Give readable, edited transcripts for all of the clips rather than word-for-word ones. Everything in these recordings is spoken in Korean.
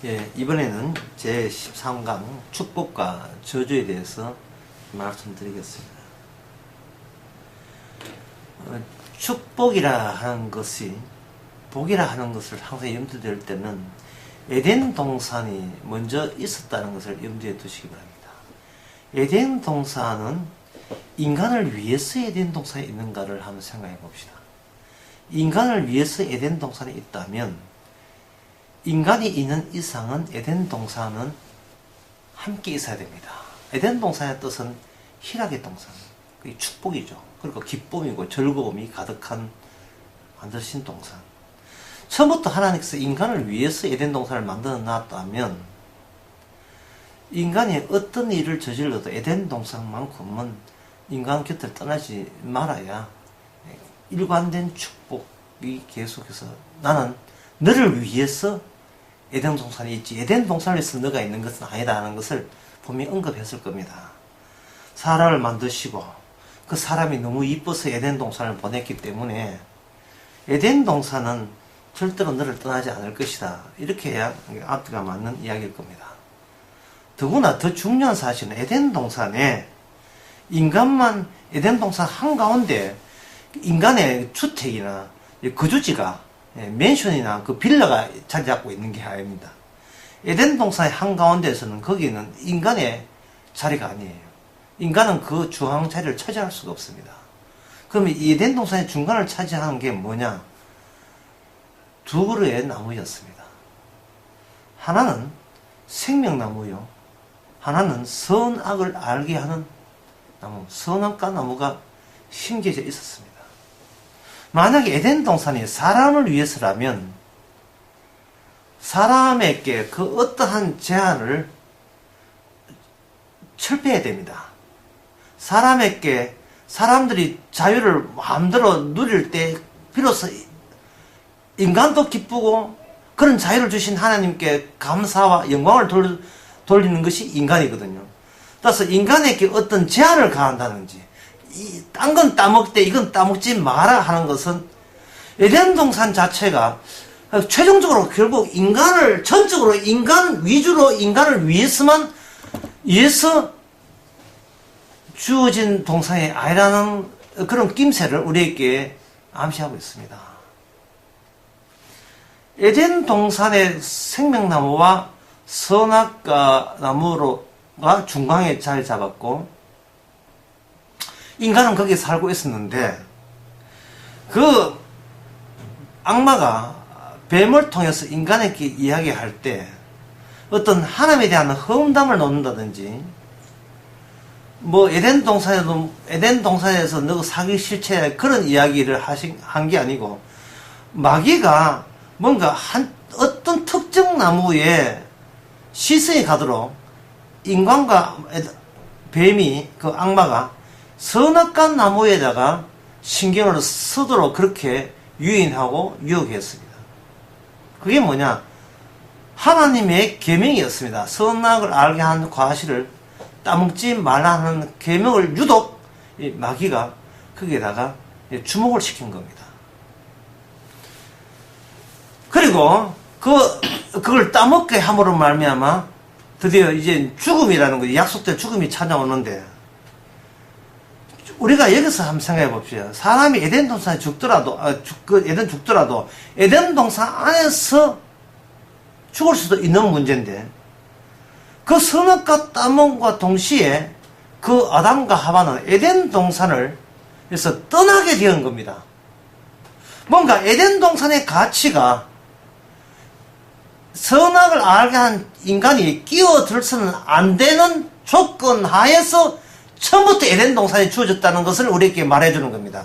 예, 이번에는 제13강 축복과 저주에 대해서 말씀드리겠습니다. 축복이라 하는 것이, 복이라 하는 것을 항상 염두에 둘 때는 에덴 동산이 먼저 있었다는 것을 염두에 두시기 바랍니다. 에덴 동산은 인간을 위해서 에덴 동산에 있는가를 한번 생각해 봅시다. 인간을 위해서 에덴 동산에 있다면 인간이 있는 이상은 에덴 동산은 함께 있어야 됩니다. 에덴 동산의 뜻은 희락의 동산, 그게 축복이죠. 그리고 기쁨이고 즐거움이 가득한 만드신 동산. 처음부터 하나님께서 인간을 위해서 에덴 동산을 만들어 놨다면 인간이 어떤 일을 저질러도 에덴 동산만큼은 인간 곁을 떠나지 말아야 일관된 축복이 계속해서, 나는 너를 위해서 에덴 동산이 있지, 에덴 동산을 위해서 너가 있는 것은 아니다 하는 것을 분명히 언급했을 겁니다. 사람을 만드시고 그 사람이 너무 이뻐서 에덴 동산을 보냈기 때문에 에덴 동산은 절대로 너를 떠나지 않을 것이다, 이렇게 해야 앞뒤가 맞는 이야기일 겁니다. 더구나 더 중요한 사실은 에덴 동산에 인간만, 에덴 동산 한가운데 인간의 주택이나 거주지가, 맨션이나 그 빌라가 자리 잡고 있는 게 아닙니다. 에덴 동산의 한가운데에서는 거기는 인간의 자리가 아니에요. 인간은 그 중앙 자리를 차지할 수가 없습니다. 그러면 이 에덴 동산의 중간을 차지하는 게 뭐냐? 두 그루의 나무였습니다. 하나는 생명나무요, 하나는 선악을 알게 하는 나무, 선악과 나무가 심겨져 있었습니다. 만약에 에덴 동산이 사람을 위해서라면 사람에게 그 어떠한 제한을 철폐해야 됩니다. 사람에게, 사람들이 자유를 마음대로 누릴 때 비로소 인간도 기쁘고 그런 자유를 주신 하나님께 감사와 영광을 돌리는 것이 인간이거든요. 따라서 인간에게 어떤 제한을 가한다든지 딴 건 따먹되 이건 따먹지 마라 하는 것은, 에덴 동산 자체가 최종적으로 결국 인간을 전적으로 인간 위주로 인간을 위해서 주어진 동산이 아니라는 그런 낌새를 우리에게 암시하고 있습니다. 에덴 동산의 생명나무와 선악과 나무가 중앙에 자리 잡았고 인간은 거기에 살고 있었는데, 그 악마가 뱀을 통해서 인간에게 이야기할 때 어떤 하나님에 대한 험담을 놓는다든지, 뭐 에덴 동산에서 너 사기 실체 그런 이야기를 한 게 아니고, 마귀가 뭔가 어떤 특정 나무에 시선이 가도록 인간과 뱀이, 그 악마가 선악과 나무에다가 신경을 쓰도록 그렇게 유인하고 유혹했습니다. 그게 뭐냐? 하나님의 계명이었습니다. 선악을 알게 하는 과실을 따먹지 말라는 계명을 유독 마귀가 거기에다가 주목을 시킨 겁니다. 그리고 그걸 따먹게 함으로 말미암아 드디어 이제 죽음이라는 거, 약속된 죽음이 찾아오는데, 우리가 여기서 한번 생각해 봅시다. 사람이 에덴 동산에 죽더라도, 에덴 동산 안에서 죽을 수도 있는 문제인데, 그 선악과 따먹음과 동시에 그 아담과 하와는 에덴 동산을 해서 떠나게 되는 겁니다. 뭔가 에덴 동산의 가치가 선악을 알게 한 인간이 끼어들어서는 안 되는 조건 하에서 처음부터 에덴 동산이 주어졌다는 것을 우리에게 말해주는 겁니다.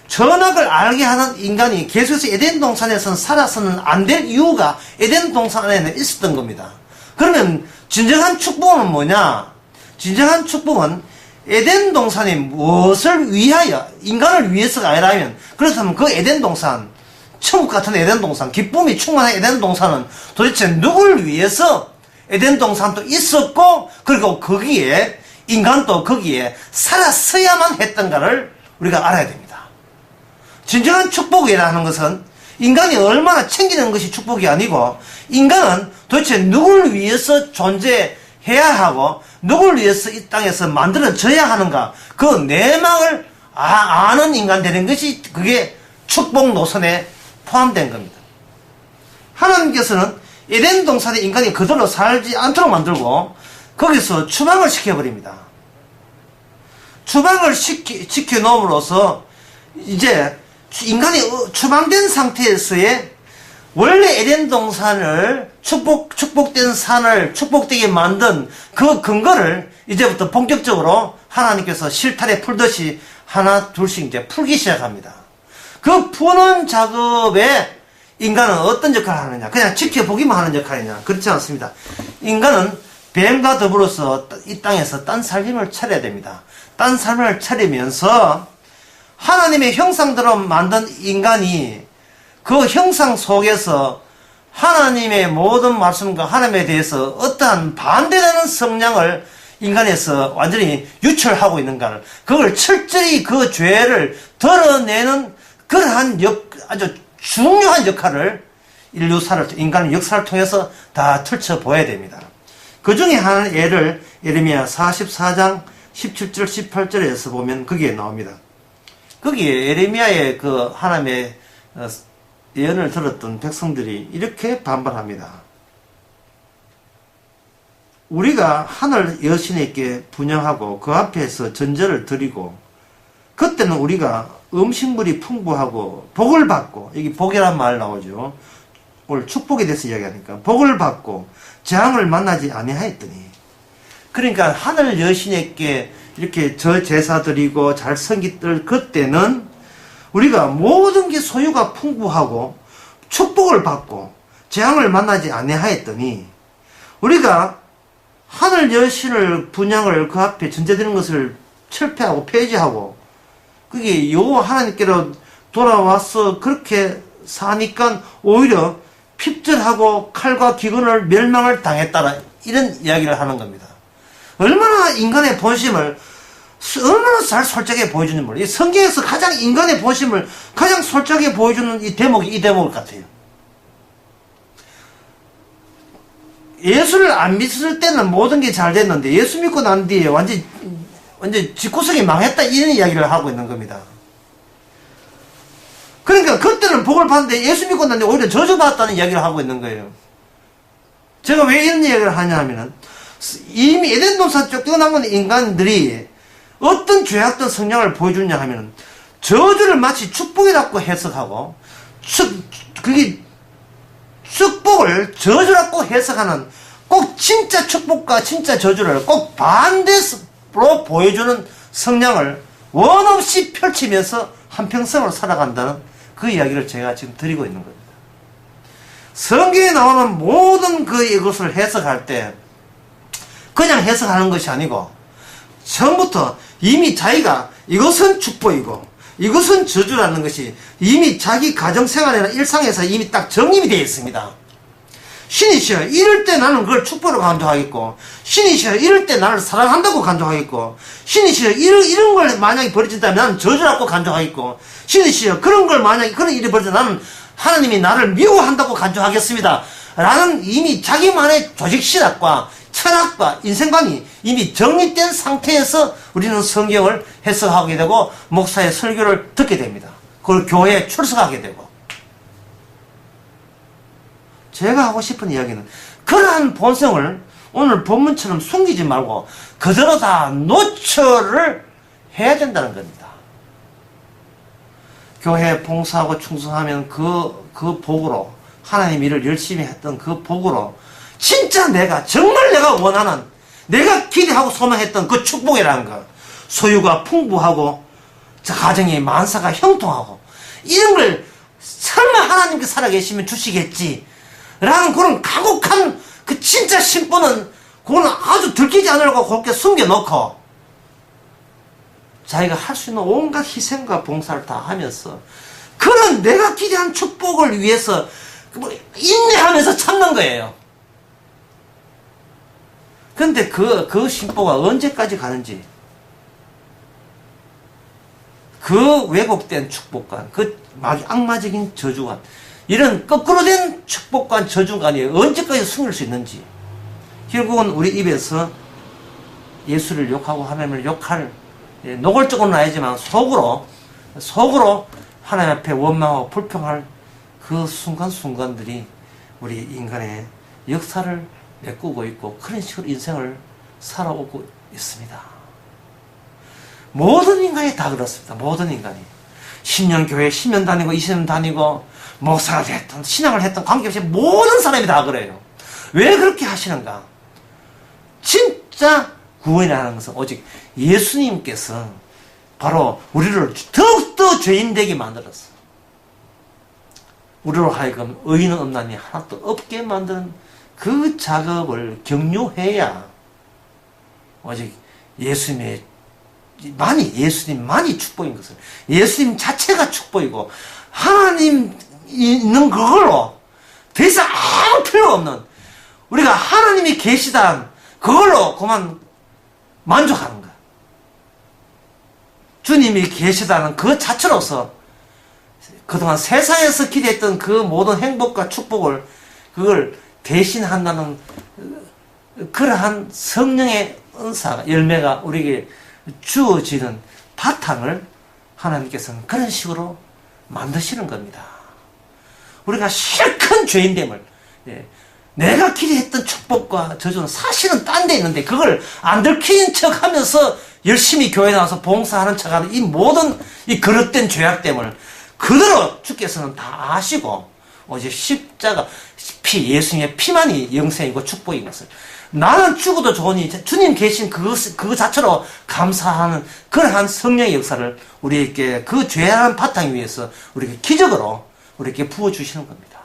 선악을 알게 하는 인간이 계속해서 에덴 동산에서는 살아서는 안 될 이유가 에덴 동산 안에는 있었던 겁니다. 그러면 진정한 축복은 뭐냐? 진정한 축복은 에덴 동산이 무엇을 위하여, 인간을 위해서가 아니라면, 그렇다면 그 에덴 동산, 천국 같은 에덴 동산, 기쁨이 충만한 에덴 동산은 도대체 누굴 위해서 에덴 동산도 있었고, 그리고 거기에 인간도 거기에 살았어야만 했던가를 우리가 알아야 됩니다. 진정한 축복이라는 것은 인간이 얼마나 챙기는 것이 축복이 아니고, 인간은 도대체 누구를 위해서 존재해야 하고, 누구를 위해서 이 땅에서 만들어져야 하는가, 그 내막을 아는 인간 되는 것이 그게 축복 노선에 포함된 겁니다. 하나님께서는 에덴 동산에 인간이 그대로 살지 않도록 만들고 거기서 추방을 시켜버립니다. 추방을 시켜놓음으로써 이제 인간이 추방된 상태에서의 원래 에덴 동산을 축복된 산을 축복되게 만든 그 근거를 이제부터 본격적으로 하나님께서 실타래 풀듯이 하나 둘씩 이제 풀기 시작합니다. 그 푸는 작업에 인간은 어떤 역할을 하느냐? 그냥 지켜보기만 하는 역할이냐? 그렇지 않습니다. 인간은 뱀과 더불어서 이 땅에서 딴 삶을 차려야 됩니다. 딴 삶을 차리면서 하나님의 형상대로 만든 인간이 그 형상 속에서 하나님의 모든 말씀과 하나님에 대해서 어떠한 반대되는 성향을 인간에서 완전히 유출하고 있는가를, 그걸 철저히 그 죄를 덜어내는 그러한 아주 중요한 역할을 인간의 역사를 통해서 다 펼쳐보아야 됩니다. 그 중에 한 예를 예레미야 44장 17절 18절에서 보면 거기에 나옵니다. 거기에 예레미야의 그 하나님의 예언을 들었던 백성들이 이렇게 반발합니다. 우리가 하늘 여신에게 분향하고 그 앞에서 전제를 드리고, 그때는 우리가 음식물이 풍부하고 복을 받고, 여기 복이란 말 나오죠. 오늘 축복에 대해서 이야기하니까 복을 받고 재앙을 만나지 아니하였더니, 그러니까 하늘 여신에게 이렇게 저 제사 드리고 잘 섬기들 그때는 우리가 모든 게 소유가 풍부하고 축복을 받고 재앙을 만나지 아니하였더니, 우리가 하늘 여신을 분향을 그 앞에 전제되는 것을 철폐하고 폐지하고 그게 여호와 하나님께로 돌아와서 그렇게 사니까 오히려 핍절하고 칼과 기근을 멸망을 당했다라, 이런 이야기를 하는 겁니다. 얼마나 인간의 본심을 얼마나 잘 솔직하게 보여주는지 몰라요. 이 성경에서 가장 인간의 본심을 가장 솔직하게 보여주는 이 대목 같아요. 예수를 안 믿을 때는 모든 게 잘 됐는데 예수 믿고 난 뒤에 완전 집구석이 망했다, 이런 이야기를 하고 있는 겁니다. 그러니까 그때는 복을 받는데 예수 믿고 난 뒤에 오히려 저주받았다는 이야기를 하고 있는 거예요. 제가 왜 이런 이야기를 하냐 하면은, 이미 에덴 동산 쫓겨나온 인간들이 어떤 죄악된 성향을 보여주냐 하면은, 저주를 마치 축복이라고 해석하고, 그게 축복을 저주라고 해석하는, 꼭 진짜 축복과 진짜 저주를 꼭 반대로 보여주는 성향을 원없이 펼치면서 한평생을 살아간다는 그 이야기를 제가 지금 드리고 있는 겁니다. 성경에 나오는 모든 이것을 해석할 때 그냥 해석하는 것이 아니고, 처음부터 이미 자기가 이것은 축복이고 이것은 저주라는 것이 이미 자기 가정생활이나 일상에서 이미 딱 정립이 되어 있습니다. 신이시여 이럴 때 나는 그걸 축복으로 간주하겠고, 신이시여 이럴 때 나를 사랑한다고 간주하겠고, 신이시여 이런 걸 만약에 벌어진다면 나는 저주라고 간주하겠고, 신이시여 그런 걸 만약에 그런 일이 벌어진다면 나는 하나님이 나를 미워한다고 간주하겠습니다 라는 이미 자기만의 조직신학과 철학과 인생관이 이미 정립된 상태에서 우리는 성경을 해석하게 되고 목사의 설교를 듣게 됩니다. 그걸 교회에 출석하게 되고. 제가 하고 싶은 이야기는 그러한 본성을 오늘 본문처럼 숨기지 말고 그대로 다 노출을 해야 된다는 겁니다. 교회에 봉사하고 충성하면 그 복으로, 하나님 일을 열심히 했던 그 복으로 진짜 정말 내가 원하는, 내가 기대하고 소망했던 그 축복이라는 거, 소유가 풍부하고 가정의 만사가 형통하고 이런 걸 설마 하나님께 살아계시면 주시겠지 라는 그런 가곡한 그 진짜 심보는 그거는 아주 들키지 않으려고 그렇게 숨겨놓고 자기가 할 수 있는 온갖 희생과 봉사를 다 하면서 그런 내가 기대한 축복을 위해서 인내하면서 참는 거예요. 근데 그 심보가 언제까지 가는지, 그 왜곡된 축복과 그 악마적인 저주가 이런 거꾸로 된 축복과 저주간이 언제까지 숨길 수 있는지, 결국은 우리 입에서 예수를 욕하고 하나님을 욕할, 노골적으로는 아니지만 속으로 하나님 앞에 원망하고 불평할 그 순간순간들이 우리 인간의 역사를 메꾸고 있고, 그런 식으로 인생을 살아오고 있습니다. 모든 인간이 다 그렇습니다. 모든 인간이. 10년 교회 10년 다니고 20년 다니고 목사가 됐든 신앙을 했든 관계없이 모든 사람이 다 그래요. 왜 그렇게 하시는가? 진짜 구원이라는 것은 오직 예수님께서 바로 우리를 더욱더 죄인 되게 만들었어. 우리로 하여금 의인은 없나니 하나도 없게 만드는 그 작업을 격려해야 오직 예수님만이 축복인 것을, 예수님 자체가 축복이고 하나님 있는 그걸로 더 이상 아무 필요 없는, 우리가 하나님이 계시다는 그걸로 그만 만족하는 거야. 주님이 계시다는 그 자체로서 그동안 세상에서 기대했던 그 모든 행복과 축복을, 그걸 대신한다는 그러한 성령의 은사가, 열매가 우리에게 주어지는 바탕을 하나님께서는 그런 식으로 만드시는 겁니다. 우리가 실컷 죄인됨을, 내가 기대했던 축복과 저주는 사실은 딴 데 있는데 그걸 안 들킨 척 하면서 열심히 교회 나와서 봉사하는 척 하는 이 모든 이 그릇된 죄악됨을 그대로 주께서는 다 아시고, 오직 십자가 피, 예수님의 피만이 영생이고 축복인 것을, 나는 죽어도 좋으니 주님 계신 그 자체로 감사하는 그러한 성령의 역사를 우리에게 그 죄악한 바탕 위에서 우리에게 기적으로 우리에게 부어주시는 겁니다.